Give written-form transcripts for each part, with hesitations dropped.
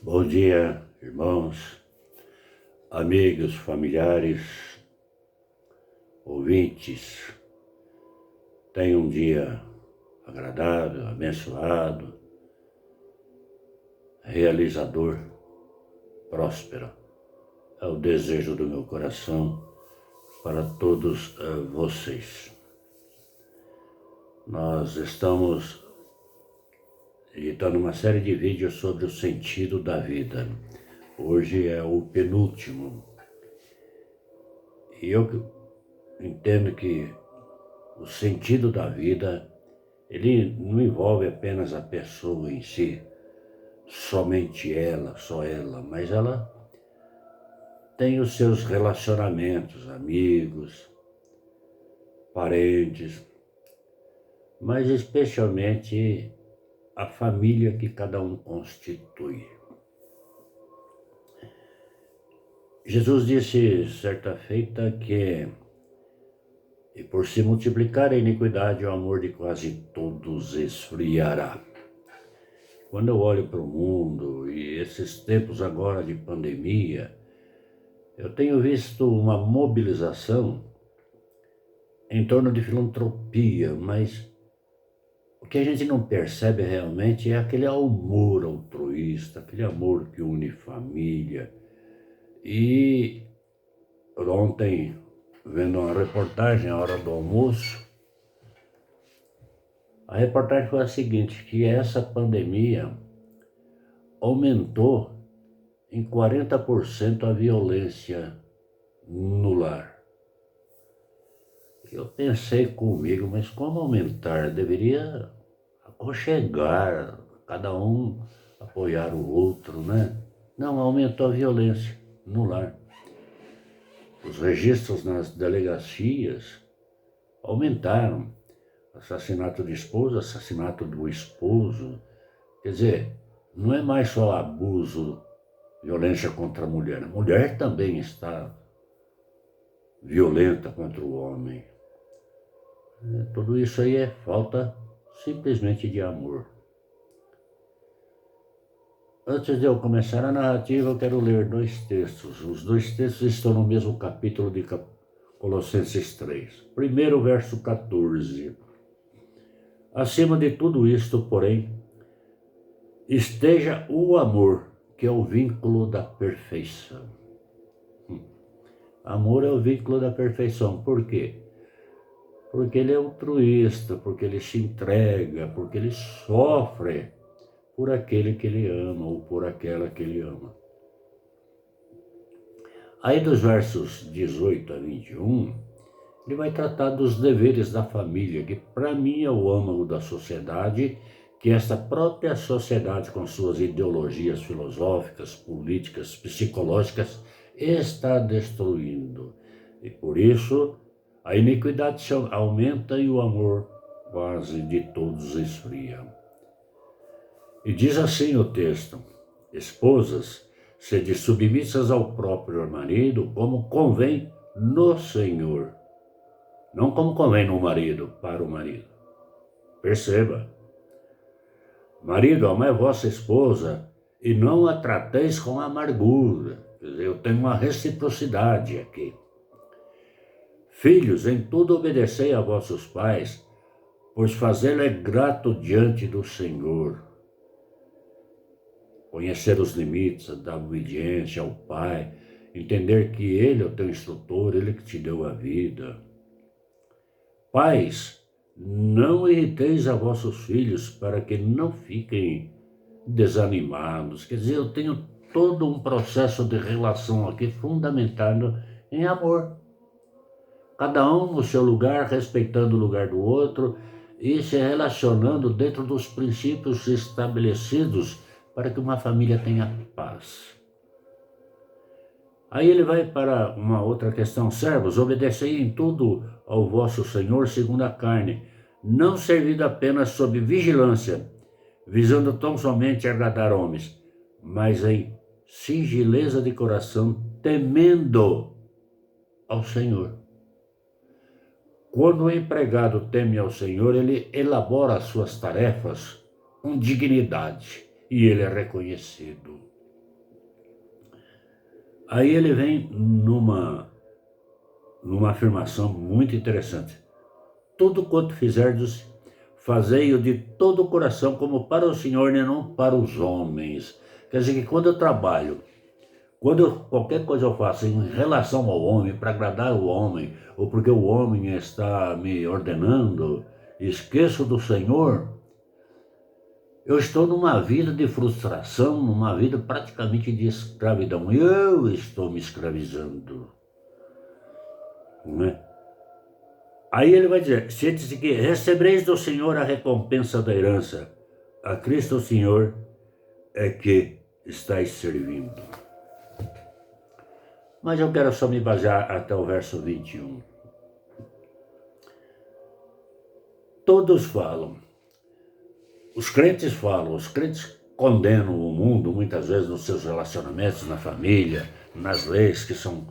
Bom dia, irmãos, amigos, familiares, ouvintes. Tenha um dia agradável, abençoado, realizador, próspero. É o desejo do meu coração para todos vocês. Nós estamos editando uma série de vídeos sobre o sentido da vida. Hoje é o penúltimo. E eu entendo que o sentido da vida, ele não envolve apenas a pessoa em si, somente ela, só ela, mas ela tem os seus relacionamentos, amigos, parentes, mas especialmente a família que cada um constitui. Jesus disse certa feita que e por se multiplicar a iniquidade, o amor de quase todos esfriará. Quando eu olho para o mundo e esses tempos agora de pandemia, eu tenho visto uma mobilização em torno de filantropia, mas o que a gente não percebe realmente é aquele amor altruísta, aquele amor que une família. E ontem, vendo uma reportagem à hora do almoço, a reportagem foi a seguinte, que essa pandemia aumentou em 40% a violência no lar. Eu pensei comigo, mas como aumentar? Deveria aconchegar, cada um apoiar o outro, né? Não, aumentou a violência no lar. Os registros nas delegacias aumentaram. Assassinato de esposa, assassinato do esposo. Quer dizer, não é mais só abuso, violência contra a mulher. A mulher também está violenta contra o homem. Tudo isso aí é falta simplesmente de amor. Antes de eu começar a narrativa, eu quero ler dois textos. Os dois textos estão no mesmo capítulo de Colossenses 3. Primeiro, verso 14. Acima de tudo isto, porém, esteja o amor, que é o vínculo da perfeição. Amor é o vínculo da perfeição. Por quê? Porque ele é altruísta, porque ele se entrega, porque ele sofre por aquele que ele ama ou por aquela que ele ama. Aí dos versos 18 a 21, ele vai tratar dos deveres da família, que para mim é o âmago da sociedade, que esta própria sociedade, com suas ideologias filosóficas, políticas, psicológicas, está destruindo. E por isso, a iniquidade aumenta e o amor quase de todos esfria. E diz assim o texto: esposas, sede submissas ao próprio marido, como convém no Senhor. Não como convém no marido, para o marido. Perceba. Marido, amai vossa esposa e não a trateis com amargura. Quer dizer, eu tenho uma reciprocidade aqui. Filhos, em tudo obedecei a vossos pais, pois fazê-lo é grato diante do Senhor. Conhecer os limites da obediência ao pai, entender que ele é o teu instrutor, ele que te deu a vida. Pais, não irriteis a vossos filhos para que não fiquem desanimados. Quer dizer, eu tenho todo um processo de relação aqui fundamentado em amor. Cada um no seu lugar, respeitando o lugar do outro e se relacionando dentro dos princípios estabelecidos para que uma família tenha paz. Aí ele vai para uma outra questão. Servos, obedecei em tudo ao vosso Senhor segundo a carne, não servindo apenas sob vigilância, visando tão somente agradar homens, mas em singeleza de coração, temendo ao Senhor. Quando o empregado teme ao Senhor, ele elabora as suas tarefas com dignidade e ele é reconhecido. Aí ele vem numa afirmação muito interessante. Tudo quanto fizerdes, fazei-o de todo o coração, como para o Senhor e não para os homens. Quer dizer que quando eu trabalho, qualquer coisa eu faço em relação ao homem, para agradar o homem, ou porque o homem está me ordenando, esqueço do Senhor, eu estou numa vida de frustração, numa vida praticamente de escravidão. Eu estou me escravizando, né? Aí ele vai dizer, sente-se que recebereis do Senhor a recompensa da herança. A Cristo o Senhor é que estáis servindo. Mas eu quero só me basear até o verso 21. Todos falam, os crentes condenam o mundo muitas vezes nos seus relacionamentos, na família, nas leis que são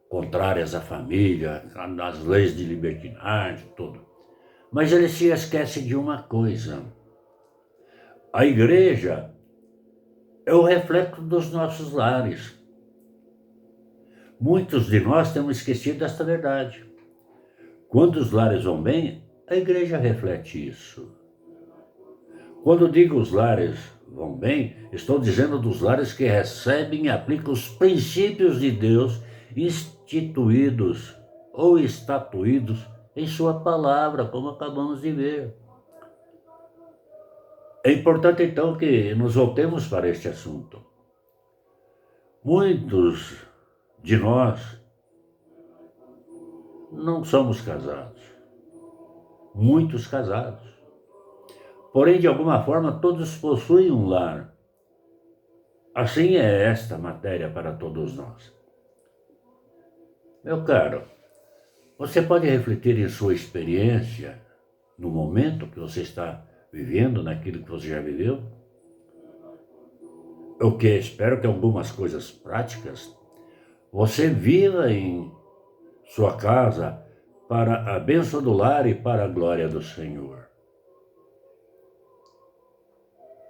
contrárias à família, nas leis de libertinagem, tudo. Mas ele se esquece de uma coisa. A igreja é o reflexo dos nossos lares. Muitos de nós temos esquecido desta verdade. Quando os lares vão bem, a igreja reflete isso. Quando digo os lares vão bem, estou dizendo dos lares que recebem e aplicam os princípios de Deus instituídos ou estatuídos em sua palavra, como acabamos de ver. É importante então que nos voltemos para este assunto. Muitos de nós não somos casados, muitos casados. Porém, de alguma forma, todos possuem um lar. Assim é esta matéria para todos nós. Meu caro, você pode refletir em sua experiência, no momento que você está vivendo, naquilo que você já viveu? Eu espero que algumas coisas práticas você viva em sua casa para a bênção do lar e para a glória do Senhor.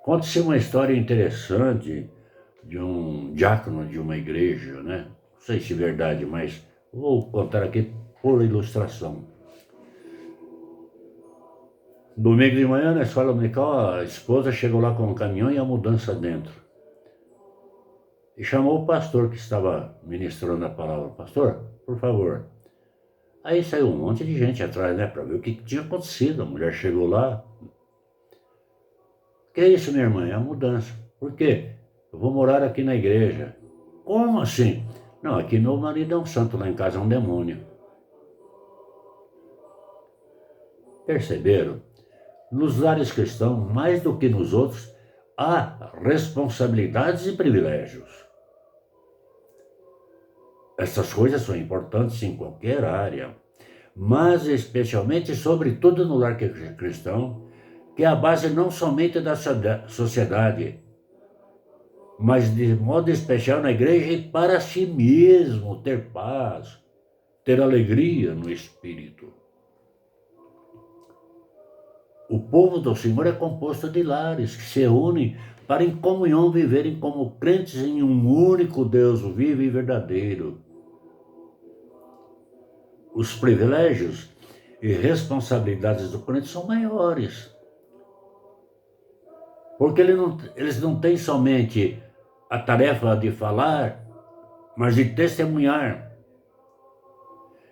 Conta-se uma história interessante de um diácono de uma igreja, né? Não sei se é verdade, mas vou contar aqui por ilustração. Domingo de manhã, na escola dominical, a esposa chegou lá com um caminhão e a mudança dentro. E chamou o pastor que estava ministrando a palavra. Pastor, por favor. Aí saiu um monte de gente atrás, né, para ver o que tinha acontecido. A mulher chegou lá. Que é isso, minha irmã? É a mudança. Por quê? Eu vou morar aqui na igreja. Como assim? Não, aqui meu marido é um santo, lá em casa é um demônio. Perceberam? Nos lares cristãos, mais do que nos outros, há responsabilidades e privilégios. Essas coisas são importantes em qualquer área, mas especialmente, sobretudo no lar cristão, que é a base não somente da sociedade, mas de modo especial na igreja e para si mesmo ter paz, ter alegria no espírito. O povo do Senhor é composto de lares que se unem para em comunhão viverem como crentes em um único Deus vivo e verdadeiro. Os privilégios e responsabilidades do crente são maiores, porque eles não têm somente a tarefa de falar, mas de testemunhar.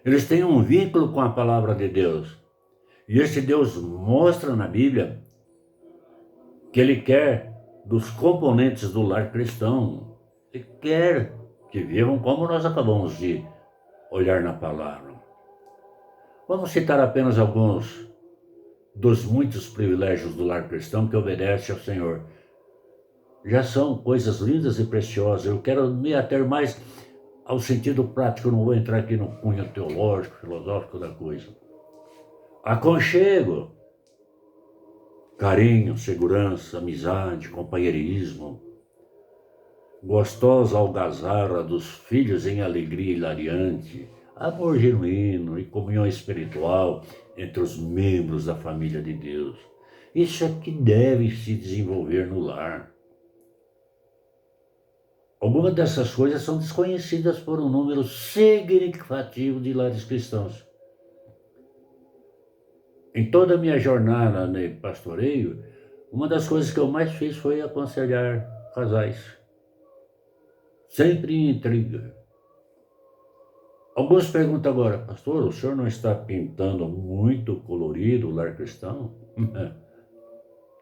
Eles têm um vínculo com a palavra de Deus. E esse Deus mostra na Bíblia que Ele quer dos componentes do lar cristão. Ele quer que vivam como nós acabamos de olhar na palavra. Vamos citar apenas alguns dos muitos privilégios do lar cristão que obedece ao Senhor. Já são coisas lindas e preciosas. Eu quero me ater mais ao sentido prático, eu não vou entrar aqui no cunho teológico, filosófico da coisa. Aconchego, carinho, segurança, amizade, companheirismo, gostosa algazarra dos filhos em alegria hilariante, amor genuíno e comunhão espiritual entre os membros da família de Deus. Isso é que deve se desenvolver no lar. Algumas dessas coisas são desconhecidas por um número significativo de lares cristãos. Em toda a minha jornada de pastoreio, uma das coisas que eu mais fiz foi aconselhar casais. Sempre em intriga. Alguns perguntam agora, pastor, o senhor não está pintando muito colorido o lar cristão?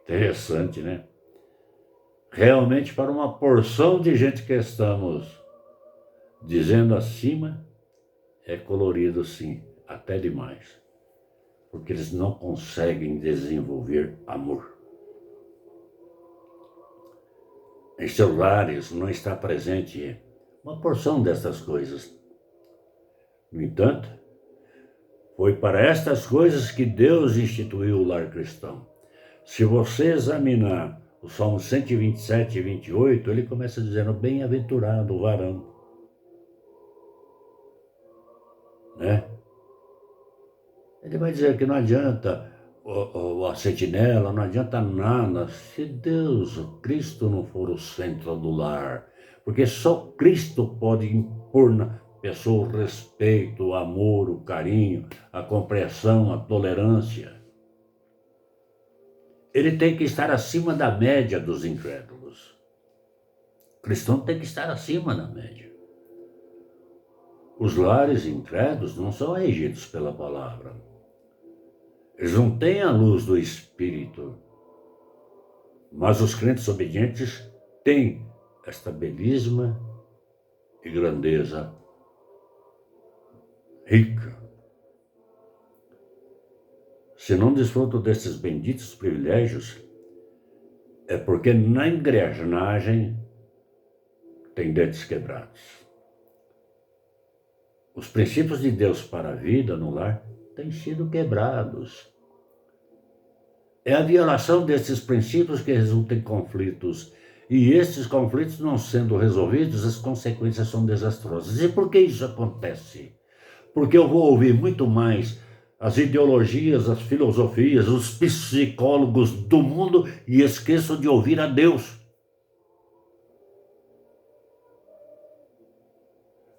Interessante, né? Realmente, para uma porção de gente que estamos dizendo acima, é colorido sim, até demais. Porque eles não conseguem desenvolver amor. Em seus lares não está presente uma porção dessas coisas. No entanto, foi para estas coisas que Deus instituiu o lar cristão. Se você examinar o Salmo 127 e 28, ele começa dizendo, bem-aventurado o varão. Né? Ele vai dizer que não adianta a sentinela, não adianta nada se Deus, o Cristo, não for o centro do lar. Porque só Cristo pode impor na pessoa o respeito, o amor, o carinho, a compreensão, a tolerância. Ele tem que estar acima da média dos incrédulos. O cristão tem que estar acima da média. Os lares incrédulos não são regidos pela palavra. Eles não têm a luz do Espírito. Mas os crentes obedientes têm esta belíssima e grandeza rica. Se não desfrutam desses benditos privilégios, é porque na engrenagem tem dentes quebrados. Os princípios de Deus para a vida no lar têm sido quebrados. É a violação desses princípios que resulta em conflitos. E esses conflitos não sendo resolvidos, as consequências são desastrosas. E por que isso acontece? Porque eu vou ouvir muito mais as ideologias, as filosofias, os psicólogos do mundo e esqueço de ouvir a Deus.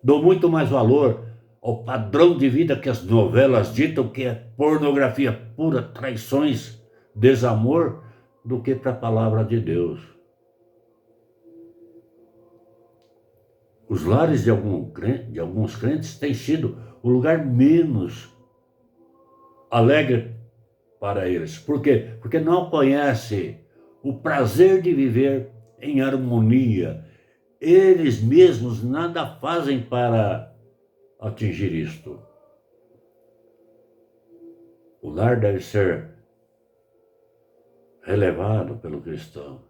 Dou muito mais valor ao padrão de vida que as novelas ditam, que é pornografia pura, traições, desamor, do que para a palavra de Deus. Os lares de alguns crentes têm sido o lugar menos alegre para eles. Por quê? Porque não conhece o prazer de viver em harmonia. Eles mesmos nada fazem para atingir isto. O lar deve ser relevado pelo cristão.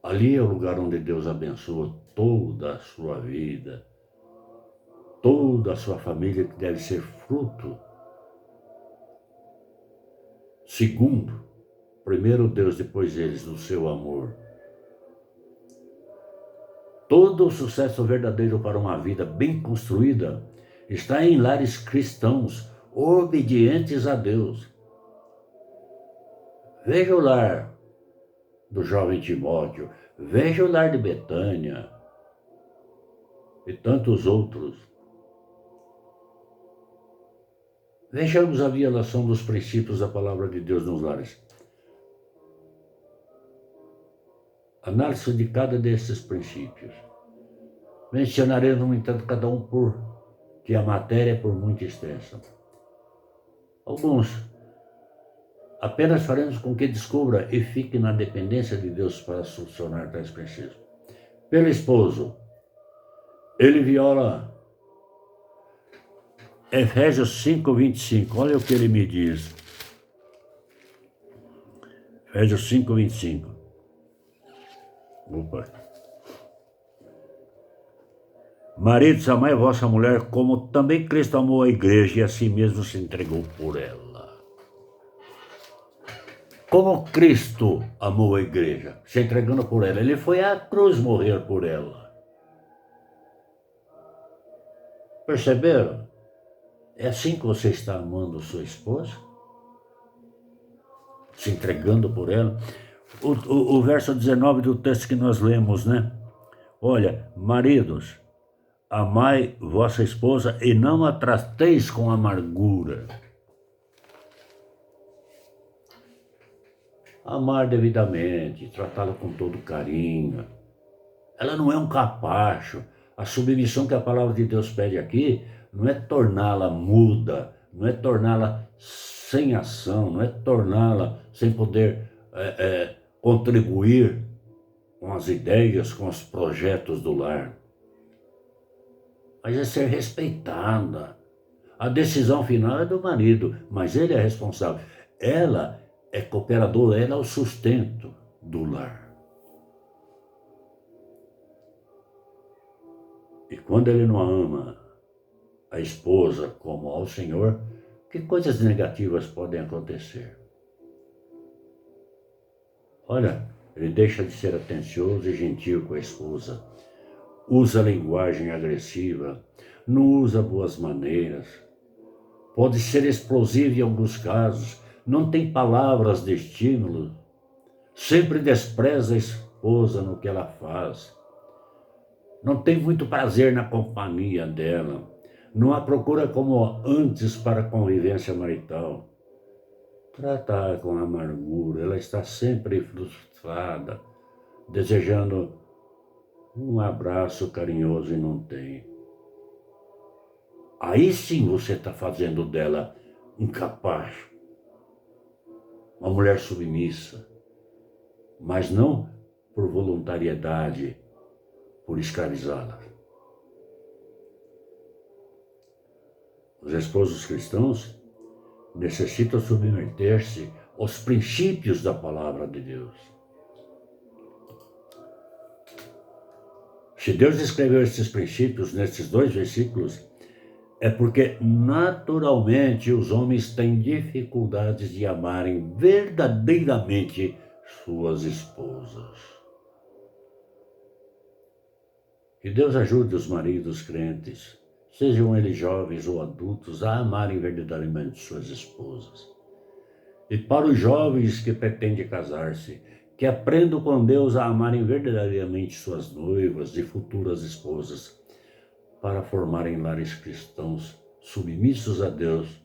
Ali é o lugar onde Deus abençoa toda a sua vida, toda a sua família, que deve ser fruto. Segundo, primeiro Deus, depois eles, do seu amor. Todo o sucesso verdadeiro para uma vida bem construída está em lares cristãos, obedientes a Deus. Veja o lar do jovem Timóteo, veja o lar de Betânia e tantos outros. Vejamos a violação dos princípios da palavra de Deus nos lares. Análise de cada desses princípios. Mencionaremos, no entanto, cada um que a matéria é por muito extensa. Alguns apenas faremos com que descubra e fique na dependência de Deus para solucionar tais princípios. Pelo esposo, ele viola Efésios 5:25. Olha o que ele me diz. Efésios 5:25. Opa. Maridos, amai vossa mulher, como também Cristo amou a igreja e a si mesmo se entregou por ela. Como Cristo amou a igreja, se entregando por ela, ele foi à cruz morrer por ela. Perceberam? É assim que você está amando sua esposa? Se entregando por ela? O verso 19 do texto que nós lemos, né? Olha, maridos, amai vossa esposa e não a trateis com amargura. Amar devidamente, tratá-la com todo carinho. Ela não é um capacho. A submissão que a palavra de Deus pede aqui não é torná-la muda, não é torná-la sem ação, não é torná-la sem poder contribuir com as ideias, com os projetos do lar. Mas é ser respeitada. A decisão final é do marido, mas ele é responsável. Ela é cooperadora, ela é o sustento do lar. E quando ele não ama a esposa como ao Senhor, que coisas negativas podem acontecer? Olha, ele deixa de ser atencioso e gentil com a esposa, usa linguagem agressiva, não usa boas maneiras, pode ser explosivo em alguns casos, não tem palavras de estímulo, sempre despreza a esposa no que ela faz, não tem muito prazer na companhia dela, não a procura como antes para a convivência marital. Trata-a com amargura, ela está sempre frustrada, desejando um abraço carinhoso e não tem. Aí sim você está fazendo dela um capacho, uma mulher submissa, mas não por voluntariedade, por escravizá-la. Os esposos cristãos necessitam submeter-se aos princípios da palavra de Deus. Se Deus escreveu esses princípios nesses 2 versículos, é porque naturalmente os homens têm dificuldades de amarem verdadeiramente suas esposas. Que Deus ajude os maridos crentes, sejam eles jovens ou adultos, a amarem verdadeiramente suas esposas. E para os jovens que pretendem casar-se, que aprendam com Deus a amarem verdadeiramente suas noivas e futuras esposas, para formarem lares cristãos submissos a Deus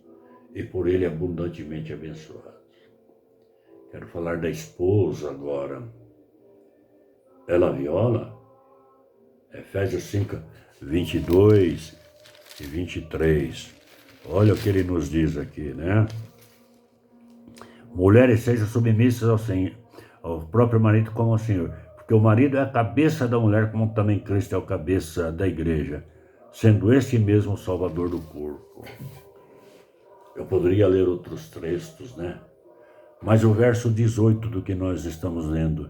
e por Ele abundantemente abençoados. Quero falar da esposa agora. Ela viola? Efésios 5, 22 e 23. Olha o que ele nos diz aqui, né? Mulheres, sejam submissas ao Senhor, ao próprio marido como ao Senhor, porque o marido é a cabeça da mulher, como também Cristo é a cabeça da igreja, sendo este mesmo o salvador do corpo. Eu poderia ler outros textos, né? Mas o verso 18 do que nós estamos lendo: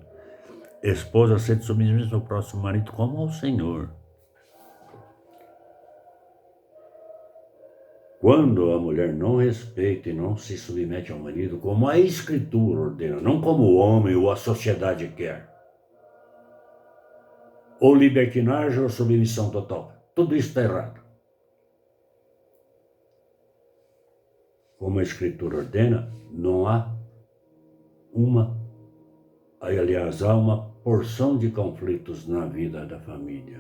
esposa, sede submissa ao próximo marido como ao Senhor. Quando a mulher não respeita e não se submete ao marido, como a Escritura ordena, não como o homem ou a sociedade quer, ou libertinagem ou submissão total, tudo isso está errado. Como a Escritura ordena, não há há uma porção de conflitos na vida da família.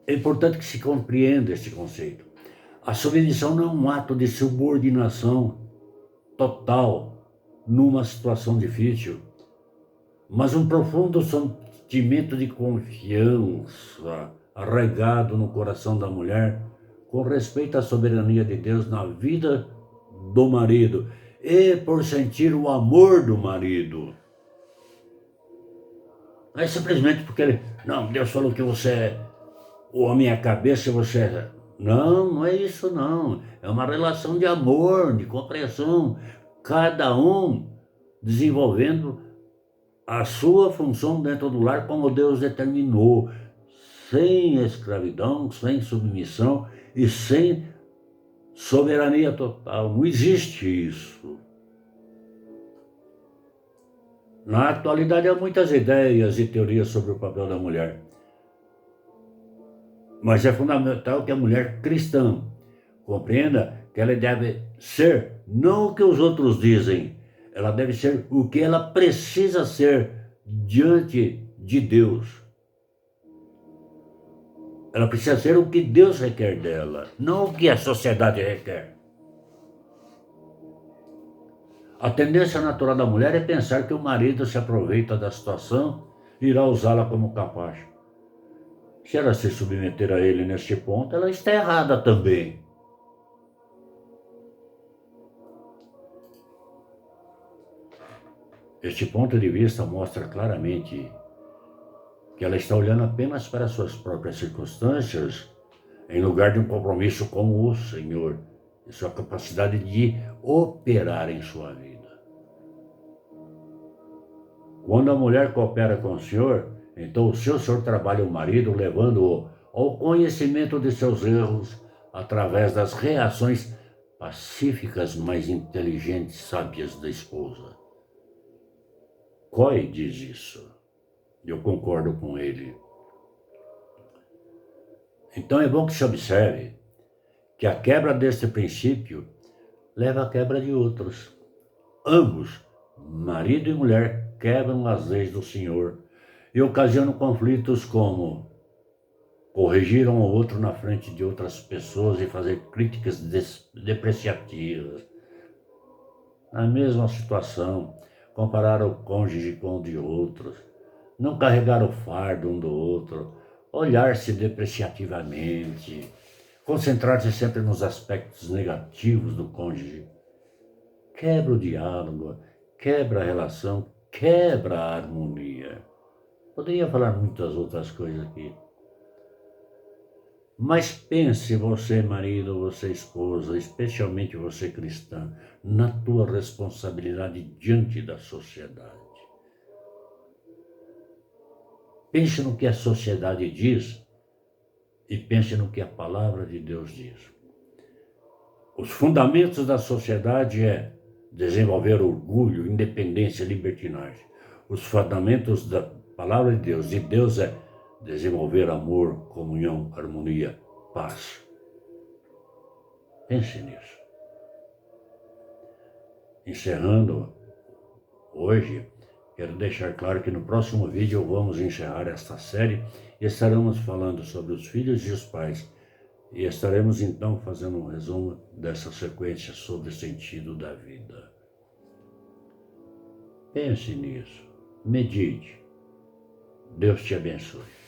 É importante que se compreenda este conceito. A submissão não é um ato de subordinação total numa situação difícil, mas um profundo sentimento de confiança arraigado no coração da mulher com respeito à soberania de Deus na vida do marido e por sentir o amor do marido. Não é simplesmente porque Deus falou que o homem é a cabeça e você é... Não é isso não. É uma relação de amor, de compreensão. Cada um desenvolvendo a sua função dentro do lar como Deus determinou. Sem escravidão, sem submissão e sem soberania total. Não existe isso. Na atualidade há muitas ideias e teorias sobre o papel da mulher. Mas é fundamental que a mulher cristã compreenda que ela deve ser, não o que os outros dizem, ela deve ser o que ela precisa ser diante de Deus. Ela precisa ser o que Deus requer dela, não o que a sociedade requer. A tendência natural da mulher é pensar que o marido se aproveita da situação e irá usá-la como capacho. Se ela se submeter a ele neste ponto, ela está errada também. Este ponto de vista mostra claramente que ela está olhando apenas para suas próprias circunstâncias, em lugar de um compromisso com o Senhor e sua capacidade de operar em sua vida. Quando a mulher coopera com o Senhor, então o seu Senhor trabalha o marido, levando-o ao conhecimento de seus erros através das reações pacíficas, mais inteligentes, sábias da esposa. Coy diz isso. Eu concordo com ele. Então é bom que se observe que a quebra deste princípio leva à quebra de outros. Ambos, marido e mulher, quebram as leis do Senhor e ocasionam conflitos como corrigir um ao outro na frente de outras pessoas e fazer críticas depreciativas. Na mesma situação, comparar o cônjuge com o de outros, não carregar o fardo um do outro, olhar-se depreciativamente, concentrar-se sempre nos aspectos negativos do cônjuge. Quebra o diálogo, quebra a relação, quebra a harmonia. Poderia falar muitas outras coisas aqui. Mas pense você, marido, você, esposa, especialmente você, cristã, na tua responsabilidade diante da sociedade. Pense no que a sociedade diz e pense no que a palavra de Deus diz. Os fundamentos da sociedade é desenvolver orgulho, independência, libertinagem. Os fundamentos da palavra de Deus é desenvolver amor, comunhão, harmonia, paz. Pense nisso. Encerrando hoje, quero deixar claro que no próximo vídeo vamos encerrar esta série e estaremos falando sobre os filhos e os pais. E estaremos então fazendo um resumo dessa sequência sobre o sentido da vida. Pense nisso, medite. Deus te abençoe.